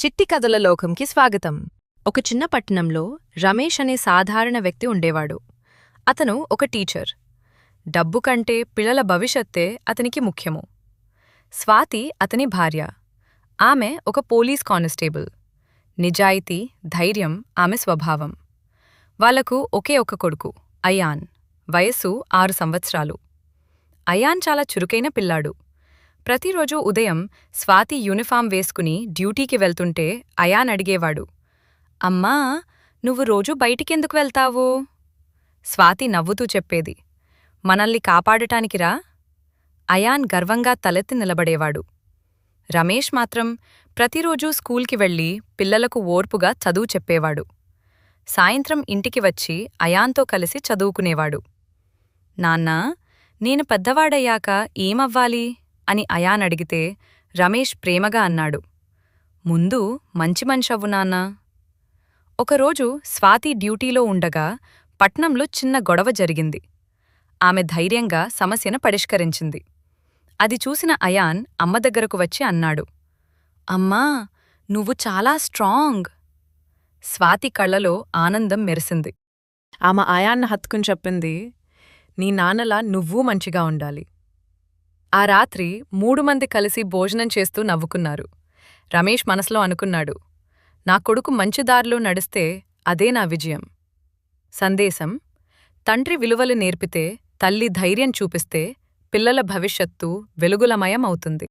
చిట్టి కథల లోకంకి స్వాగతం. ఒక చిన్న పట్టణంలో రమేష్ అనే సాధారణ వ్యక్తి ఉండేవాడు. అతను ఒక టీచర్. డబ్బు కంటే పిల్లల భవిష్యత్తే అతనికి ముఖ్యము. స్వాతి అతని భార్య. ఆమె ఒక పోలీస్ కానిస్టేబుల్. నిజాయితీ, ధైర్యం ఆమె స్వభావం. వాళ్లకు ఒకే ఒక కొడుకు, అయాన్. వయస్సు 6 సంవత్సరాలు. అయాన్ చాలా చురుకైన పిల్లాడు. ప్రతిరోజూ ఉదయం స్వాతి యూనిఫామ్ వేసుకుని డ్యూటీకి వెళ్తుంటే అయాన్ అడిగేవాడు, అమ్మా, నువ్వు రోజూ బయటికెందుకు వెళ్తావు? స్వాతి నవ్వుతూ చెప్పేది, మనల్ని కాపాడటానికిరా. అయాన్ గర్వంగా తలెత్తి నిలబడేవాడు. రమేష్ మాత్రం ప్రతిరోజూ స్కూల్కి వెళ్లి పిల్లలకు ఓర్పుగా చదువు చెప్పేవాడు. సాయంత్రం ఇంటికి వచ్చి అయాన్తో కలిసి చదువుకునేవాడు. నాన్నా, నేను పెద్దవాడయ్యాక ఏమవ్వాలి అని అయాన్ అడిగితే రమేష్ ప్రేమగా అన్నాడు, ముందు మంచి మనిషవ్వు నాన్నా. ఒకరోజు స్వాతి డ్యూటీలో ఉండగా పట్నంలో చిన్న గొడవ జరిగింది. ఆమె ధైర్యంగా సమస్యను పరిష్కరించింది. అది చూసిన అయాన్ అమ్మ దగ్గరకు వచ్చి అన్నాడు, అమ్మా, నువ్వు చాలా స్ట్రాంగ్. స్వాతి కళ్లలో ఆనందం మెరిసింది. ఆమె అయాన్ని హత్తుకుని చెప్పింది, నీ నాన్నలా నువ్వూ మంచిగా ఉండాలి. ఆ రాత్రి 3 మంది కలిసి భోజనం చేస్తూ నవ్వుకున్నారు. రమేష్ మనసులో అనుకున్నాడు, నా కొడుకు మంచి దారిలో నడిస్తే అదే నా విజయం. సందేశం: తండ్రి విలువలు నేర్పితే, తల్లి ధైర్యం చూపిస్తే పిల్లల భవిష్యత్తు వెలుగులమయం అవుతుంది.